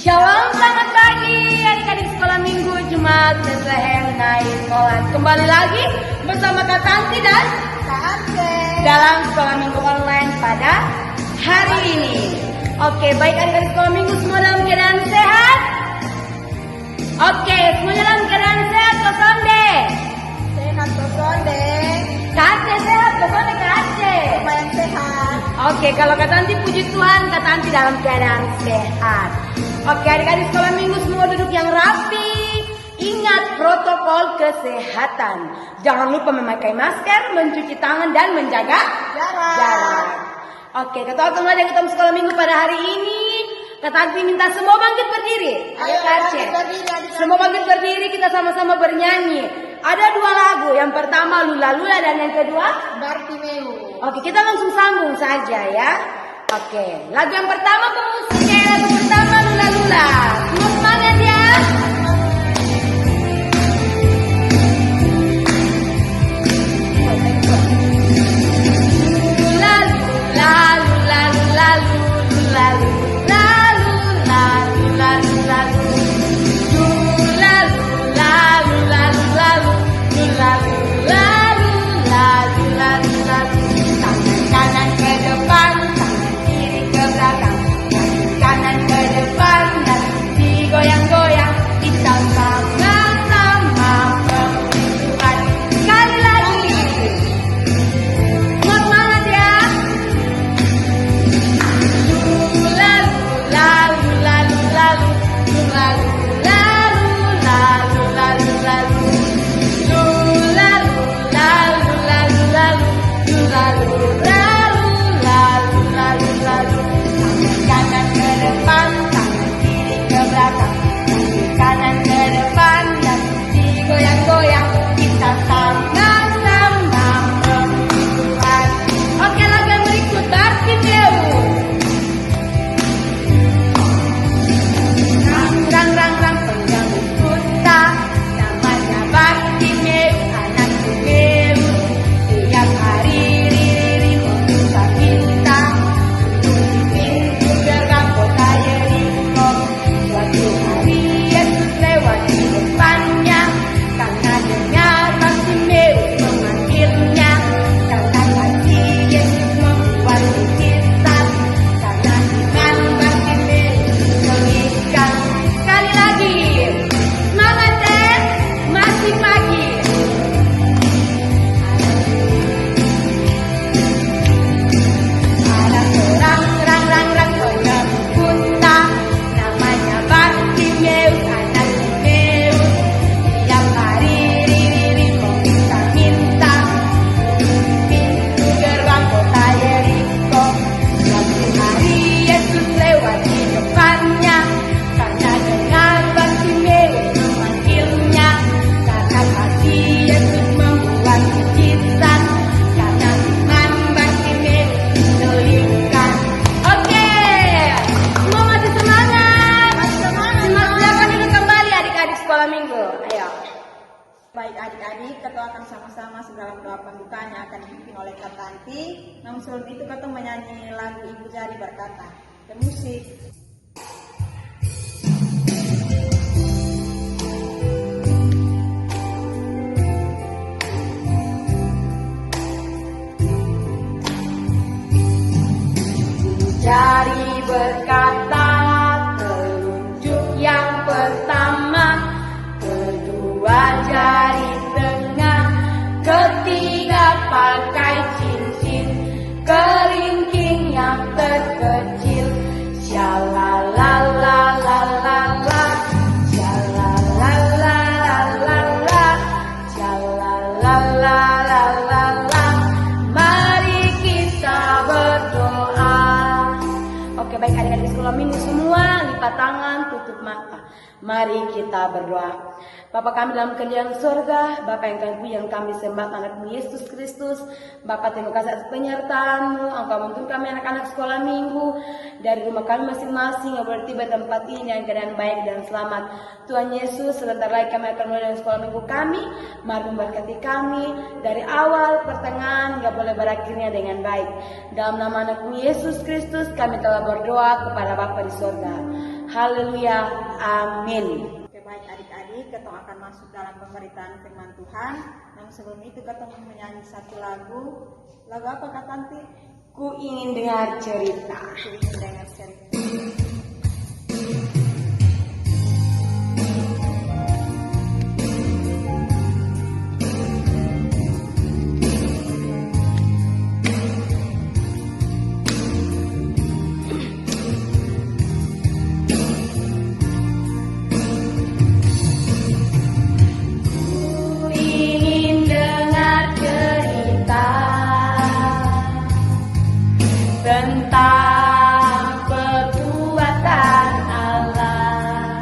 Shalom, selamat pagi adik-adik sekolah minggu Jumat Bethlehem Naik Molan. Kembali lagi bersama Kak Tanti dan Kak Ante dalam sekolah minggu online pada hari ini. Oke, baik adik-adik sekolah minggu semua dalam keadaan sehat? Oke, semuanya dalam keadaan sehat, kosong deh. sehat kosong deh. Kak Ante sehat, kosong deh Kak Ante. Lumayan sehat. Oke, kalau Kak Tanti puji Tuhan, Kak Tanti dalam keadaan sehat. Oke, adik-adik sekolah minggu semua duduk yang rapi. Ingat protokol kesehatan. Jangan lupa memakai masker, mencuci tangan, dan menjaga jarak. Oke, ketua ketua yang ketemu sekolah minggu pada hari ini, Kak Tanti minta semua bangkit berdiri. Ayo bangkit berdiri, adik-adik. Semua bangkit berdiri, kita sama-sama bernyanyi. Ada dua lagu, yang pertama Lula Lula dan yang kedua Bartimeu. Oke, kita langsung sambung saja ya. Oke, lagu yang pertama pemusiknya, lagu pertama Lula Lula. Semua semangat ya. Lula Lula Lula Lula Lula Lula Lula Lula Lula Lula Lula Lula Lula Lula Lula Lula Lula. Tangan kanan ke depan, tangan kiri ke belakang, kanan ke depan dan digoyang-goyang. Kita sama-sama berdoa. Sekali lagi, semangat ya. Lula lula lula lula lula lula lula lula lula lula lula lula lula lula lula lula lula. Tangan kanan ke depan, tangan kiri ke belakang, kanan ke depan dan digoyang-goyang. Kita sama-sama berdoa. Oke, lagu yang berikut Bartimeu. Rang rang rang pengganggu buta, namanya Bartimeu, anak Timeu. Tiap hari riri meminta minta, di pintu gerbang kota Yeriko. Suatu hari Yesus lewat di depannya, karena dengar Bartimeu memanggilnya. Karena kasih Yesus membuat mujizat, karena iman Bartimeu mengikat. Sekali lagi, semangat deh, masih pagi. Ada seorang rang pengganggu buta, namanya Bartimeu, anak Timeu. Tiap hari riri meminta-minta, pintu gerbang kota Yeriko. Suatu hari Yesus lewat di depannya, karena dengar Bartimeu memanggilnya. Karena kasih Yesus membuat mujizat, karena iman Bartimeu diberikan. Oke, semua masih semangat. Silakan duduk kembali adik-adik sekolah minggu. Ayo. Baik adik-adik, ketua akan sama-sama dalam doa pembukaan yang akan dipimpin oleh Kak Tanti. Namun sebelum itu ketua menyanyi lagu Ibu Jari berkata. Dan musik. Jari berkata, telunjuk yang pertama, kedua jari tengah, ketiga pakai cincin, kelingking yang terkecil. Shalalalalala, shalalalalala, shalalalalala. Mari kita berdoa. Oke, baik adik-adik sekolah minggu semua, lipat tangan, tutup mata. Mari kita berdoa. Bapa kami dalam kerajaan surga, Bapa yang kami puji, yang kami sembah anakmu Yesus Kristus. Bapa, terima kasih atas penyertaan-Mu. Engkau menuntun kami anak-anak sekolah minggu dari rumah kami masing-masing yang bertiba tempat ini dengan keadaan baik dan selamat. Tuhan Yesus, sebentar lagi kami akan mulai dengan sekolah minggu kami. Mari memberkati kami dari awal, pertengahan, hingga boleh berakhirnya dengan baik. Dalam nama anakmu Yesus Kristus, kami telah berdoa kepada Bapa di surga. Haleluya. Amin. Oke, baik adik-adik, ketong akan masuk dalam pemberitaan firman Tuhan. Namun sebelum itu ketong menyanyi satu lagu. Lagu apa Kak Tanti? Ku ingin dengar cerita. Aku ingin dengar cerita. Ku ingin dengar cerita tentang perbuatan Allah.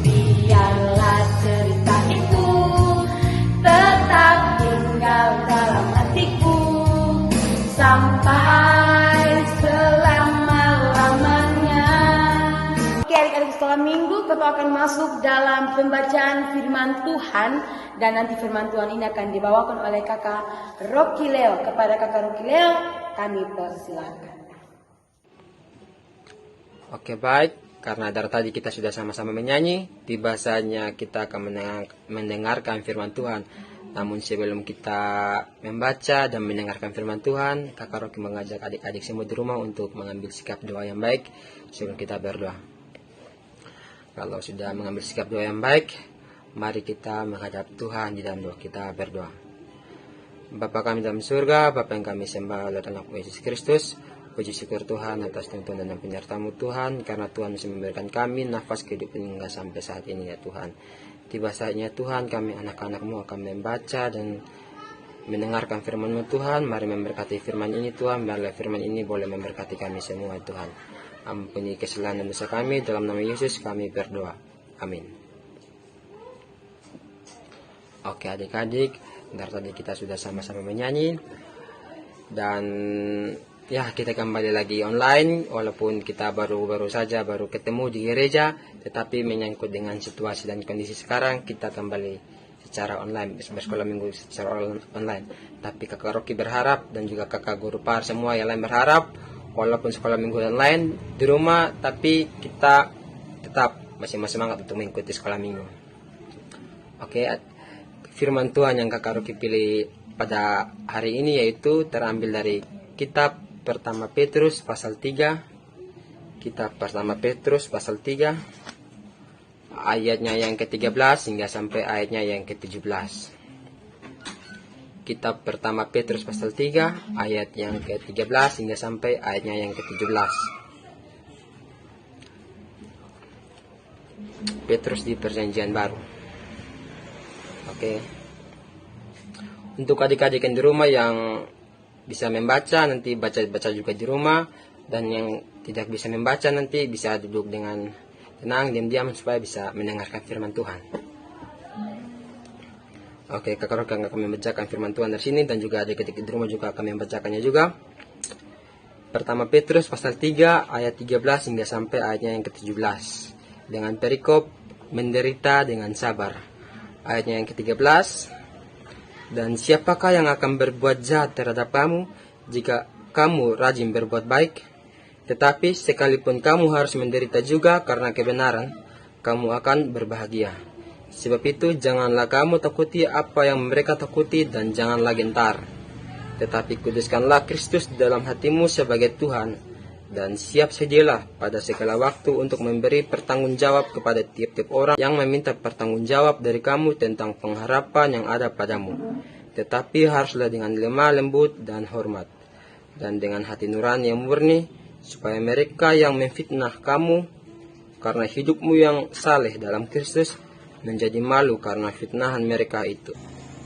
Biarlah cerita itu tetap tinggal dalam hatiku sampai selama-lamanya. Oke, adik-adik sekolah minggu, kita akan masuk dalam pembacaan firman Tuhan. Dan nanti firman Tuhan ini akan dibawakan oleh kakak Rocky Leo. Kepada kakak Rocky Leo, kami persilakan. Oke, baik, karena dari tadi kita sudah sama-sama menyanyi, tiba saatnya kita akan mendengarkan firman Tuhan. Namun sebelum kita membaca dan mendengarkan firman Tuhan, kakak Rocky mengajak adik-adik semua di rumah untuk mengambil sikap doa yang baik sebelum kita berdoa. Kalau sudah mengambil sikap doa yang baik, mari kita menghadap Tuhan di dalam doa. Kita berdoa. Bapa kami dalam surga, Bapa yang kami sembah oleh Anak Yesus Kristus, puji syukur Tuhan atas tuntunan dan penyertamu Tuhan, karena Tuhan masih memberikan kami nafas kehidupan hingga sampai saat ini ya Tuhan. Tiba saatnya Tuhan, kami anak-anak-Mu akan membaca dan mendengarkan firman-Mu Tuhan. Mari memberkati firman ini Tuhan, biarlah firman ini boleh memberkati kami semua Tuhan. Ampuni kesalahan dan dosa kami, dalam nama Yesus kami berdoa. Amin. Oke adik-adik, dari tadi kita sudah sama-sama menyanyi. Dan ya, kita kembali lagi online, walaupun kita baru saja ketemu di gereja, tetapi menyangkut dengan situasi dan kondisi sekarang, kita kembali secara online, bersekolah minggu secara online. Tapi kakak Rocky berharap, dan juga kakak guru par semua yang lain berharap, walaupun sekolah minggu online di rumah, tapi kita tetap masih semangat untuk mengikuti sekolah minggu. Oke, firman Tuhan yang kakak Rocky pilih pada hari ini yaitu terambil dari kitab Pertama Petrus pasal 3. Kitab Pertama Petrus pasal 3 ayatnya yang ke-13 hingga sampai ayatnya yang ke-17. Kitab Pertama Petrus pasal 3 ayat yang ke-13 hingga sampai ayatnya yang ke-17. Petrus di Perjanjian Baru. Oke. Untuk adik-adik yang di rumah yang bisa membaca, nanti baca juga di rumah, dan yang tidak bisa membaca nanti bisa duduk dengan tenang, diam-diam supaya bisa mendengarkan firman Tuhan. Oke, kakak Rocky akan membacakan firman Tuhan dari sini, dan juga adik-adik di rumah juga akan membacakannya juga. Pertama Petrus pasal 3 ayat 13 hingga sampai ayatnya yang ke-17. Dengan perikop menderita dengan sabar. Ayatnya yang ke-13. Dan siapakah yang akan berbuat jahat terhadap kamu jika kamu rajin berbuat baik? Tetapi sekalipun kamu harus menderita juga karena kebenaran, kamu akan berbahagia. Sebab itu janganlah kamu takuti apa yang mereka takuti, dan janganlah gentar. Tetapi kuduskanlah Kristus dalam hatimu sebagai Tuhan, dan siap sedialah pada segala waktu untuk memberi pertanggungjawab kepada tiap-tiap orang yang meminta pertanggungjawab dari kamu tentang pengharapan yang ada padamu. Tetapi haruslah dengan lemah lembut dan hormat, dan dengan hati nurani yang murni, supaya mereka yang memfitnah kamu karena hidupmu yang saleh dalam Kristus menjadi malu karena fitnahan mereka itu.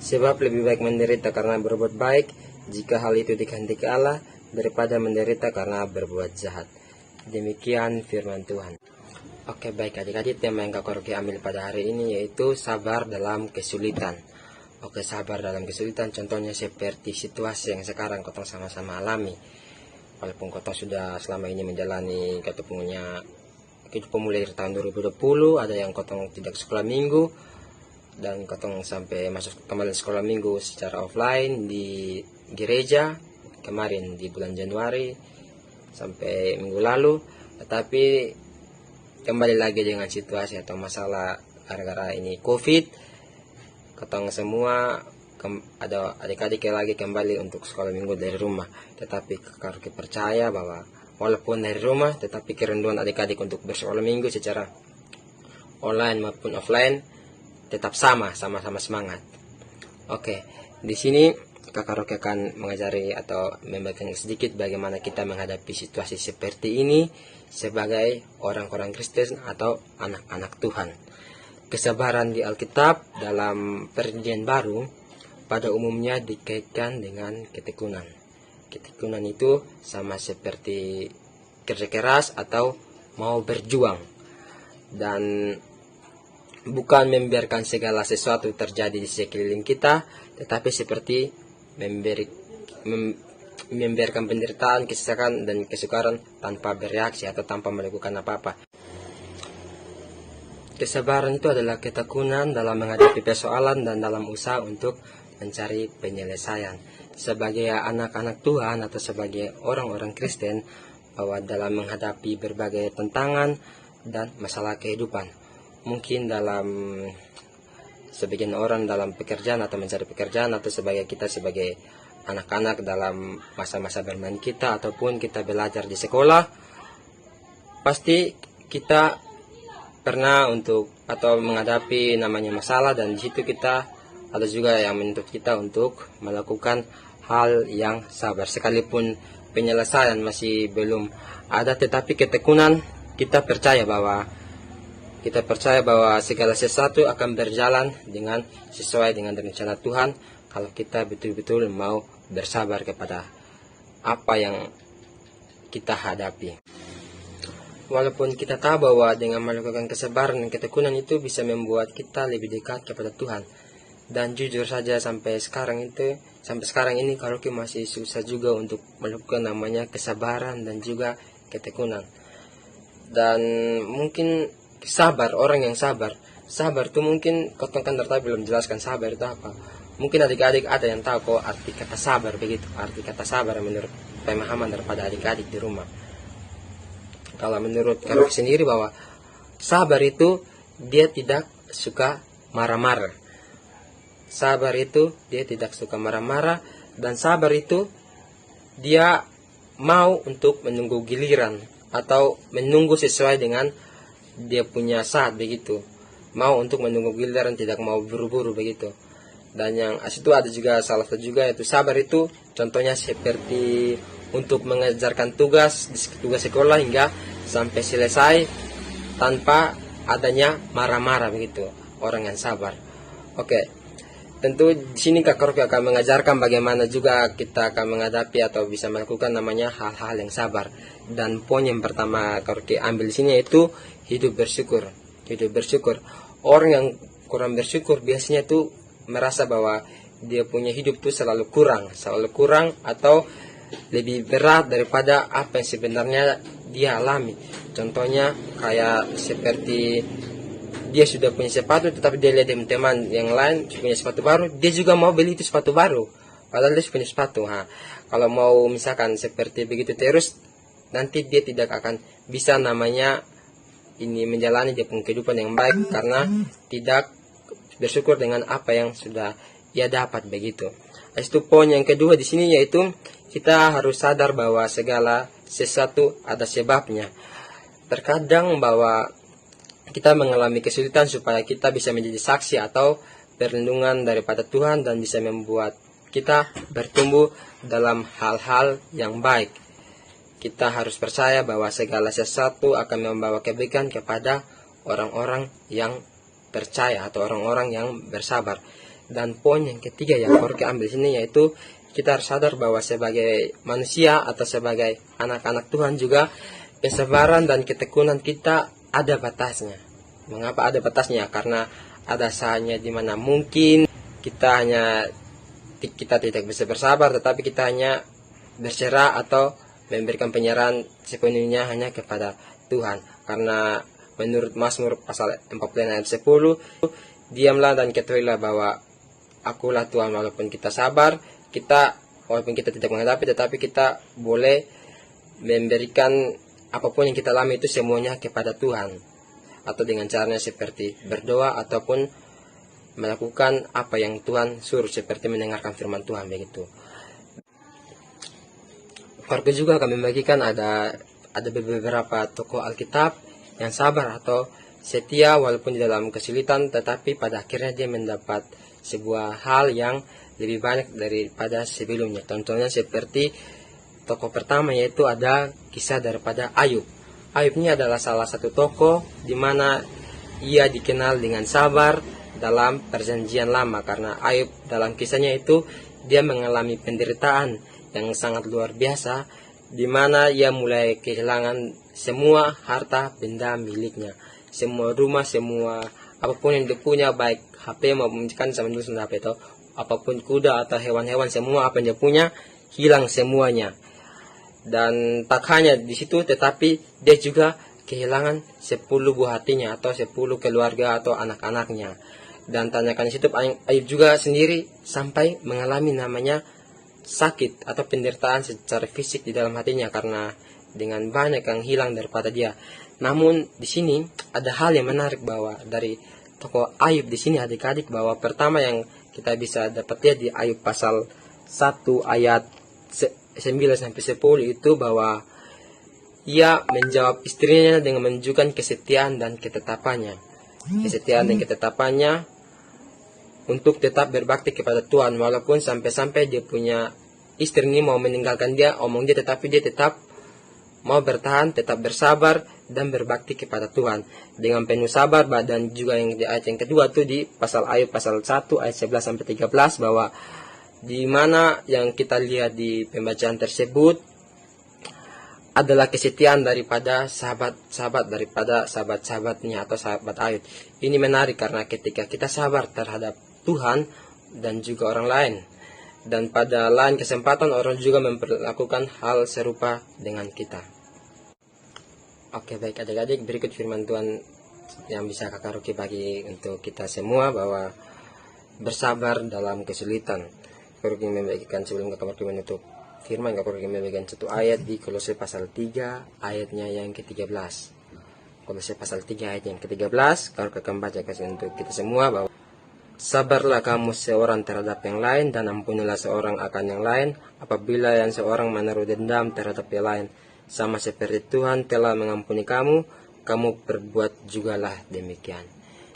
Sebab lebih baik menderita karena berbuat baik, jika hal itu dikehendaki Allah, daripada menderita karena berbuat jahat. Demikian firman Tuhan. Oke, baik adik-adik, tema yang kakak Rocky ambil pada hari ini yaitu sabar dalam kesulitan. Oke, sabar dalam kesulitan, contohnya seperti situasi yang sekarang kotong sama-sama alami. Walaupun kotong sudah selama ini menjalani kotong punya kehidupan mulai dari tahun 2020, ada yang kotong tidak sekolah minggu, dan kotong sampai masuk kembali sekolah minggu secara offline di gereja kemarin di bulan Januari. sampai minggu lalu, tetapi kembali lagi dengan situasi atau masalah gara-gara ini COVID, ketong semua ada adik-adik yang lagi kembali untuk sekolah minggu dari rumah. Tetapi kalau kita percaya bahwa walaupun dari rumah, tetapi kerinduan adik-adik untuk bersekolah minggu secara online maupun offline tetap sama-sama semangat. Oke, di sini Kakak Rocky akan mengajari atau membagikan sedikit bagaimana kita menghadapi situasi seperti ini sebagai orang-orang Kristen atau anak-anak Tuhan. Kesabaran di Alkitab dalam Perjanjian Baru pada umumnya dikaitkan dengan ketekunan. Ketekunan itu sama seperti kerja keras atau mau berjuang, dan bukan membiarkan segala sesuatu terjadi di sekeliling kita, tetapi seperti membiarkan penderitaan, kesesakan, dan kesukaran tanpa bereaksi atau tanpa melakukan apa-apa. Kesabaran itu adalah ketekunan dalam menghadapi persoalan dan dalam usaha untuk mencari penyelesaian. Sebagai anak-anak Tuhan atau sebagai orang-orang Kristen, bahwa dalam menghadapi berbagai tantangan dan masalah kehidupan, mungkin dalam sebagian orang dalam pekerjaan atau mencari pekerjaan, atau sebagai kita sebagai anak-anak dalam masa-masa bermain kita, ataupun kita belajar di sekolah, pasti kita pernah untuk atau menghadapi namanya masalah, dan di situ kita ada juga yang menuntut kita untuk melakukan hal yang sabar. Sekalipun penyelesaian masih belum ada, tetapi ketekunan kita percaya bahwa segala sesuatu akan berjalan dengan sesuai dengan rencana Tuhan kalau kita betul-betul mau bersabar kepada apa yang kita hadapi. Walaupun kita tahu bahwa dengan melakukan kesabaran dan ketekunan itu bisa membuat kita lebih dekat kepada Tuhan. Dan jujur saja sampai sekarang ini Rocky masih susah juga untuk melakukan namanya kesabaran dan juga ketekunan. Dan mungkin orang yang sabar itu mungkin katakan tapi belum jelaskan sabar itu apa. Mungkin adik-adik ada yang tahu kok arti kata sabar begitu. Arti kata sabar menurut pemahaman daripada adik-adik di rumah. Kalau menurut Rocky sendiri bahwa sabar itu dia tidak suka marah-marah. Sabar itu dia tidak suka marah-marah, dan sabar itu dia mau untuk menunggu giliran atau menunggu sesuai dengan dia punya saat begitu. Mau untuk menunggu giliran, tidak mau buru-buru begitu. Dan yang itu ada juga salah satu juga, yaitu sabar itu contohnya seperti untuk mengerjakan tugas sekolah hingga sampai selesai tanpa adanya marah-marah begitu. Orang yang sabar. Oke. Tentu di sini Kak Rocky akan mengajarkan bagaimana juga kita akan menghadapi atau bisa melakukan namanya hal-hal yang sabar. Dan poin yang pertama Kak Rocky ambil di sini yaitu hidup bersyukur. Hidup bersyukur. Orang yang kurang bersyukur biasanya tuh merasa bahwa dia punya hidup tuh selalu kurang atau lebih berat daripada apa yang sebenarnya dia alami. Contohnya kayak seperti dia sudah punya sepatu, tetapi dia lihat teman-teman yang lain punya sepatu baru, dia juga mau beli itu sepatu baru, padahal dia punya sepatu. Kalau mau misalkan seperti begitu terus, nanti dia tidak akan bisa namanya ini menjalani dia punya kehidupan yang baik, karena tidak bersyukur dengan apa yang sudah ia dapat begitu. Itu poin yang kedua di sini, yaitu kita harus sadar bahwa segala sesuatu ada sebabnya. Terkadang bahwa kita mengalami kesulitan supaya kita bisa menjadi saksi atau perlindungan daripada Tuhan dan bisa membuat kita bertumbuh dalam hal-hal yang baik. Kita harus percaya bahwa segala sesuatu akan membawa kebaikan kepada orang-orang yang percaya atau orang-orang yang bersabar. Dan poin yang ketiga yang perlu kita ambil sini, yaitu kita harus sadar bahwa sebagai manusia atau sebagai anak-anak Tuhan juga kesabaran dan ketekunan kita ada batasnya. Mengapa ada batasnya? Karena ada saatnya di mana mungkin kita tidak bisa bersabar, tetapi kita hanya berserah atau memberikan penyerahan sepenuhnya hanya kepada Tuhan. Karena menurut Mazmur pasal 40 ayat 10, diamlah dan ketahuilah bahwa akulah Tuhan. Walaupun kita sabar, walaupun kita tidak menghadapi, tetapi kita boleh memberikan apapun yang kita alami itu semuanya kepada Tuhan, atau dengan caranya seperti berdoa ataupun melakukan apa yang Tuhan suruh, seperti mendengarkan firman Tuhan begitu. Keluarga juga kami bagikan ada beberapa tokoh Alkitab yang sabar atau setia walaupun di dalam kesulitan, tetapi pada akhirnya dia mendapat sebuah hal yang lebih banyak daripada sebelumnya. Contohnya seperti tokoh pertama, yaitu ada kisah daripada Ayub. Ayub ini adalah salah satu tokoh di mana ia dikenal dengan sabar dalam perjanjian lama, karena Ayub dalam kisahnya itu dia mengalami penderitaan yang sangat luar biasa, di mana ia mulai kehilangan semua harta benda miliknya, semua rumah, semua apapun yang dia punya, baik HP maupun kan sama dulu sudah HP itu, apapun kuda atau hewan-hewan, semua apa yang dia punya hilang semuanya. Dan tak hanya di situ, tetapi dia juga kehilangan 10 buah hatinya atau 10 keluarga atau anak-anaknya. Dan tanyakan di situ, Ayub juga sendiri sampai mengalami namanya sakit atau penderitaan secara fisik di dalam hatinya karena dengan banyak yang hilang daripada dia. Namun di sini ada hal yang menarik bahwa dari tokoh Ayub di sini adik-adik, bahwa pertama yang kita bisa dapat lihat di Ayub pasal 1 ayat 9 sampai 10 itu bahwa ia menjawab istrinya dengan menunjukkan kesetiaan dan ketetapannya. Kesetiaan dan ketetapannya untuk tetap berbakti kepada Tuhan, walaupun sampai-sampai dia punya istri ini mau meninggalkan dia, omong dia, tetapi dia tetap mau bertahan, tetap bersabar dan berbakti kepada Tuhan dengan penuh sabar. Dan juga yang di ayat yang kedua tuh di pasal Ayub pasal 1 ayat 11 sampai 13, bahwa di mana yang kita lihat di pembacaan tersebut adalah kesetiaan daripada sahabat-sahabatnya atau sahabat Ayub. Ini menarik karena ketika kita sabar terhadap Tuhan dan juga orang lain, dan pada lain kesempatan orang juga memperlakukan hal serupa dengan kita. Oke, baik adik-adik, berikut firman Tuhan yang bisa Kakak Rocky bagi untuk kita semua, bahwa bersabar dalam kesulitan. Kakak Rocky membagikan sebelum Kakak Rocky menutup firman, Kakak Rocky membagikan satu ayat di Kolose pasal 3 ayatnya yang ke-13. Kolose pasal 3 ayat yang ke-13, Kakak Rocky akan baca untuk kita semua, bahwa sabarlah kamu seorang terhadap yang lain, dan ampunilah seorang akan yang lain apabila yang seorang menaruh dendam terhadap yang lain. Sama seperti Tuhan telah mengampuni kamu, kamu perbuat jugalah demikian.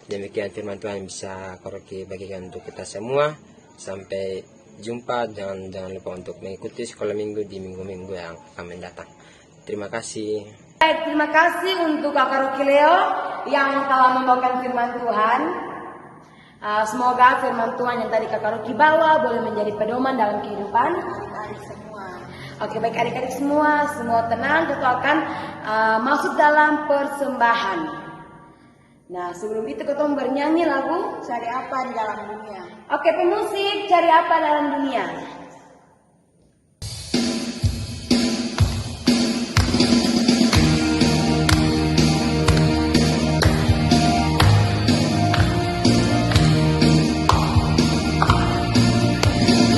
Demikian firman Tuhan bisa Koroki bagikan untuk kita semua. Sampai jumpa, jangan lupa untuk mengikuti sekolah minggu di minggu-minggu yang akan mendatang. Terima kasih. Baik, terima kasih untuk Kakak Rocky Leo yang telah membawakan firman Tuhan. Semoga firman Tuhan yang tadi Kakak Rocky bawa boleh menjadi pedoman dalam kehidupan Adik-adik semua. Oke, baik adik-adik semua tenang, kita akan masuk dalam persembahan. Nah, sebelum itu kita bernyanyi lagu Cari apa di dalam dunia? Oke, pemusik, cari apa dalam dunia?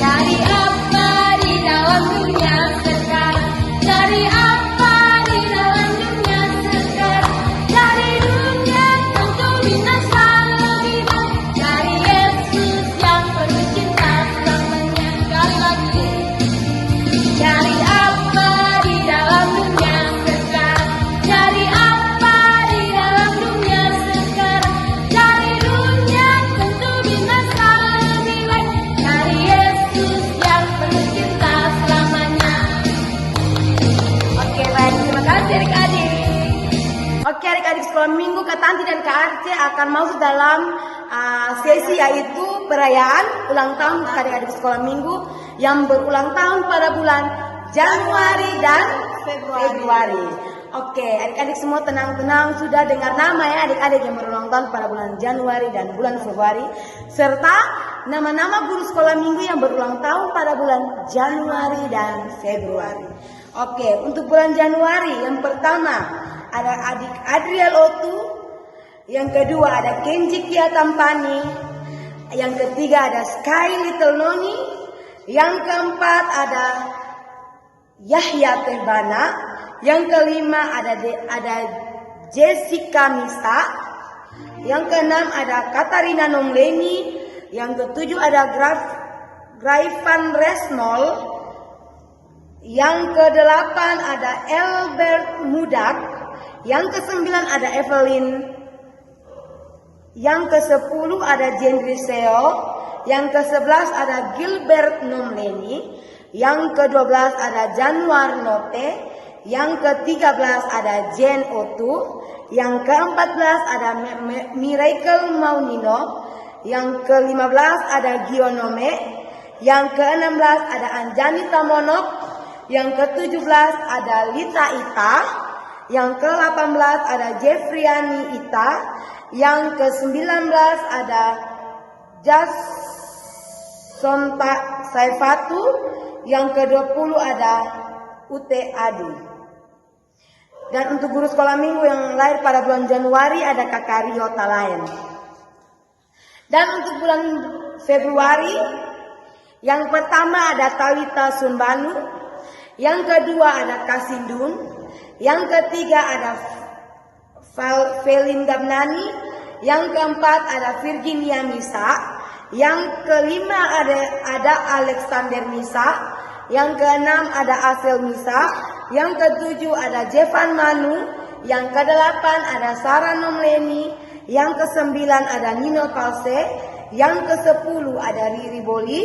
Cari apa di dalam dunia sekarang? Cari apa di dalam dunia sekarang? Cari dunia tentu binasa lebih baik. Cari Yesus yang penuh cinta selamanya. Sekali lagi. Cari apa di dalam dunia sekarang? Cari apa di dalam dunia sekarang? Cari dunia tentu binasa lebih baik. Cari Yesus yang penuh cinta selamanya. Oke, baik, terima kasih adik-adik. Oke, adik-adik sekolah minggu, Kak Tanti dan Kak Arce akan masuk dalam sesi, yaitu perayaan ulang tahun adik-adik sekolah minggu yang berulang tahun pada bulan Januari dan Februari. Oke, adik-adik semua tenang-tenang, sudah dengar nama ya adik-adik yang berulang tahun pada bulan Januari dan bulan Februari, serta nama-nama guru sekolah minggu yang berulang tahun pada bulan Januari dan Februari. Oke, untuk bulan Januari yang pertama ada adik Adriel Otu, yang kedua ada Kenji Kia Tampani, yang ketiga ada Sky Little Noni, yang keempat ada Yahya Tehbana, Yang kelima ada Jessica Misa. Yang keenam ada Katarina Nomleni. Yang ketujuh ada Graifan Resnol. Yang kedelapan ada Albert Mudak. Yang kesembilan ada Evelyn. Yang ke-10 ada Jendri Seo. Yang ke-11 ada Gilbert Nomleni. Yang ke-12 ada Januar Note. Yang ke-13 ada Jen Otu. Yang ke-14 ada Miracle Maunino. Yang ke-15 ada Gionome. Yang ke-16 ada Anjani Tamonok. Yang ke-17 ada Lita Ita. Yang ke-18 ada Jeffriani Ita. Yang ke-19 ada Sonta Saifatu. Yang ke-20 ada Ute Adi. Dan untuk guru sekolah minggu yang lahir pada bulan Januari ada Kakak Rio Talayan. Dan untuk bulan Februari, yang pertama ada Tawita Sunbanu. Yang kedua ada Kasindun. Yang ketiga ada Felin Gabnani. Yang keempat ada Virginia Misa. Yang kelima ada Alexander Misa. Yang keenam ada Asel Misa. Yang ketujuh ada Jevan Manu. Yang kedelapan ada Sarah Nomleni. Yang kesembilan ada Nino Palse. Yang ke-10 ada Riri Boli.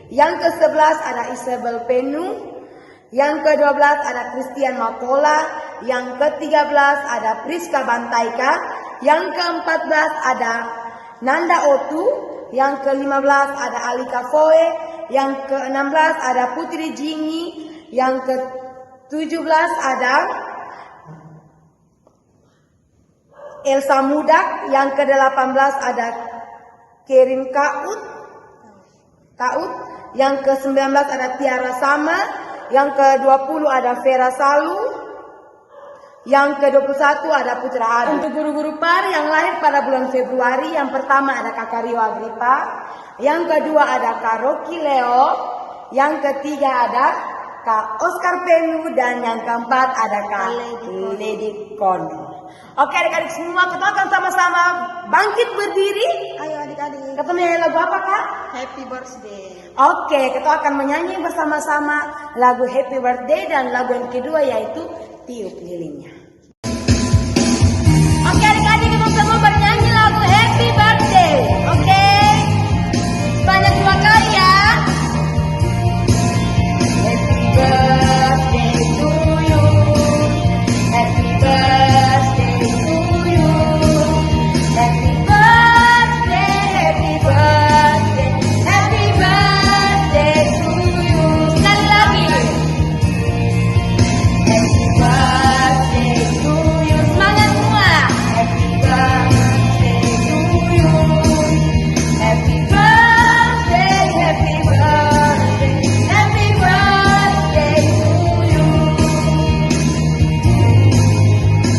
Yang ke-11 ada Isabel Penu. Yang ke-12 ada Christian Makola. Yang ke-13 ada Priska Bantaika. Yang ke-14 ada Nanda Otu. Yang ke-15 ada Alika Foe. Yang ke-16 ada Putri Jingi. Yang ke-17 ada Elsa Mudak. Yang ke-18 ada Kerin Kaut. Yang ke-19 ada Tiara Sama. Yang ke-20 ada Vera Salu. Yang ke-21 ada Putra Adi. Untuk guru-guru par yang lahir pada bulan Februari, yang pertama ada Kakak Rio Agripa. Yang kedua ada Kak Rocky Leo. Yang ketiga ada Kak Oscar Penu. Dan yang keempat ada Kak Lady Kono. Oke adik-adik semua, kita akan sama-sama bangkit berdiri. Ayo adik-adik. Kita menyanyi lagu apa Kak? Happy birthday. Oke, kita akan menyanyi bersama-sama lagu Happy Birthday dan lagu yang kedua yaitu Tiup Lilinnya. Oke adik-adik, kita semua bernyanyi lagu Happy Birthday. Oke, banyak dua kali ya. Happy birthday to you. Happy birthday to you. Happy birthday, happy birthday, happy birthday to you. Sekali lagi. Happy birthday to you. Semangat semua. Happy birthday to you. Happy birthday, happy birthday, happy birthday to you.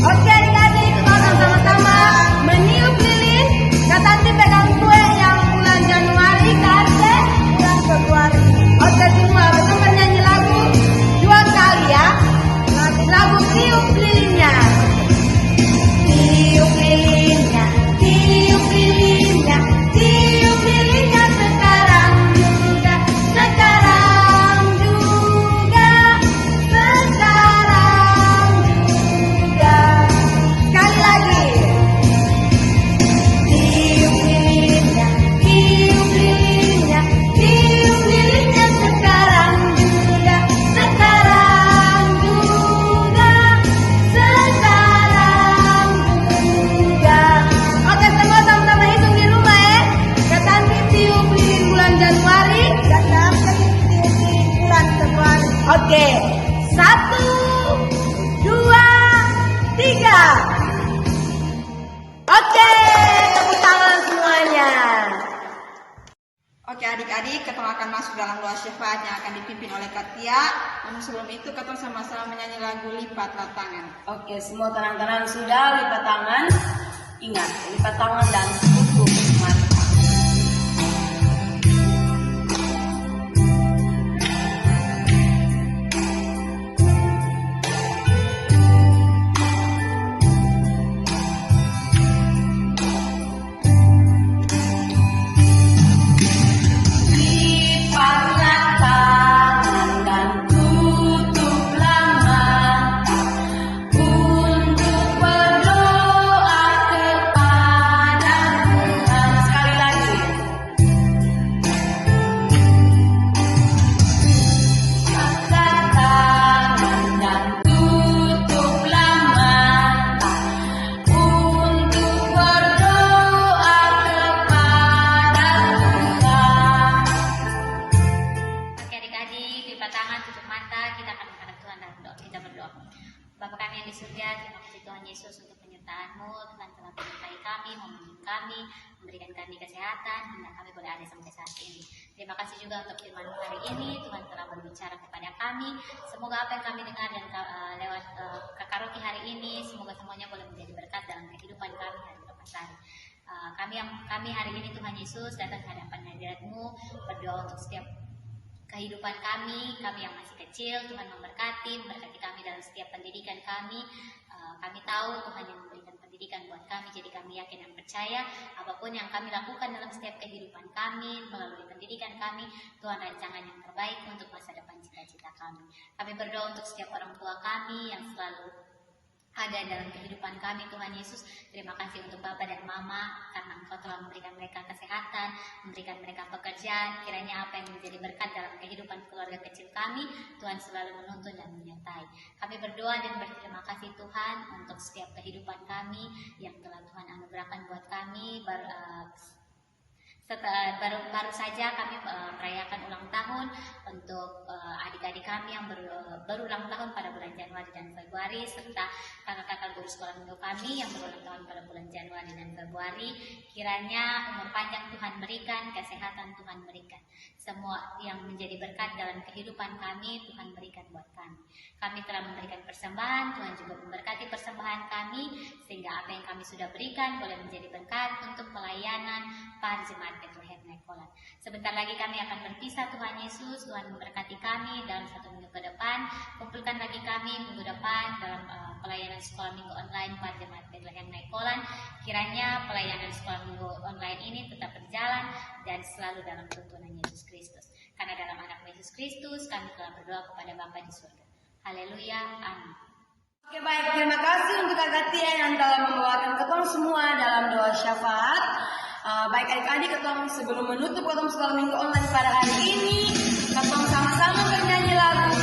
Oke adik-adik, kita akan sama-sama meniup lilin. Kak Tanti pegang kue yang bulan Januari, Kak Arte bulan Februari. Oke semua, kita bernyanyi lagu dua kali ya. Lagu tiup lilinnya. Tiup lilinnya, tiup lilinnya, tiup lilinnya sekarang juga, sekarang juga, sekarang juga. Sekali lagi. Tiup lilinnya, tiup lilinnya, tiup lilinnya sekarang juga, sekarang juga, sekarang juga. Oke semua sama-sama hitung di rumah ya. Kak Tanti tiup lilin bulan Januari. Dan dapat tiup lilin bulan Februari. Oke, 1, 2, 3. Oke, tepuk tangan semuanya. Oke adik-adik, kita akan masuk dalam doa syafaat yang akan dipimpin oleh Katia. Namun sebelum itu kita sama-sama menyanyi lagu Lipatlah Tangan. Oke, semua tenang-tenang sudah, lipat tangan. Ingat, lipat tangan dan tutup mata. surga, terima kasih Tuhan Yesus untuk penyertaan-Mu. Tuhan telah menyertai kami, membimbing kami, memberikan kami kesehatan hingga kami boleh ada sampai saat ini. Terima kasih juga untuk firman hari ini. Tuhan telah berbicara kepada kami. Semoga apa yang kami dengar dan lewat Kakak Rocky hari ini, semoga semuanya boleh menjadi berkat dalam kehidupan kami hari lepas hari. Kami hari ini Tuhan Yesus datang ke hadapan hadirat-Mu, berdoa untuk setiap kehidupan kami yang masih kecil. Tuhan memberkati kami dalam setiap pendidikan kami. Kami tahu Tuhan yang memberikan pendidikan buat kami, jadi kami yakin dan percaya apapun yang kami lakukan dalam setiap kehidupan kami, melalui pendidikan kami, Tuhan rancangan yang terbaik untuk masa depan cita-cita kami. Kami berdoa untuk setiap orang tua kami yang selalu ada dalam kehidupan kami, Tuhan Yesus. Terima kasih untuk Bapak dan Mama, karena Engkau telah memberikan mereka kesehatan, memberikan mereka pekerjaan. Kiranya apa yang menjadi berkat dalam kehidupan keluarga kecil kami, Tuhan selalu menuntun dan menyertai. Kami berdoa dan berterima kasih Tuhan untuk setiap kehidupan kami yang telah Tuhan anugerahkan buat kami. Baru saja kami merayakan ulang tahun untuk adik-adik kami yang berulang tahun pada bulan Januari dan Februari, serta kakak-kakak guru sekolah minggu kami yang berulang tahun pada bulan Januari dan Februari. Kiranya umur panjang Tuhan berikan, kesehatan Tuhan berikan, semua yang menjadi berkat dalam kehidupan kami Tuhan berikan buat kami. Kami telah memberikan persembahan, Tuhan juga memberkati persembahan kami, sehingga apa yang kami sudah berikan boleh menjadi berkat untuk pelayanan para jemaat Bethlehem Naikolan. Sebentar lagi kami akan berpisah, Tuhan Yesus. Tuhan memberkati kami dalam 1 minggu ke depan. Kumpulkan lagi kami minggu depan dalam pelayanan sekolah minggu online para jemaat Bethlehem Naikolan. Kiranya pelayanan sekolah minggu online ini tetap berjalan dan selalu dalam tuntunan Yesus Kristus. Karena dalam anak Yesus Kristus kami telah berdoa kepada Bapa di surga. Haleluya, amin. Oke, baik, terima kasih untuk Kakak Tia yang telah membawakan ketong semua dalam doa syafaat. Baik adik-adik, ketong sebelum menutup ketong sekolah minggu online pada hari ini, ketong sama-sama bernyanyi lagu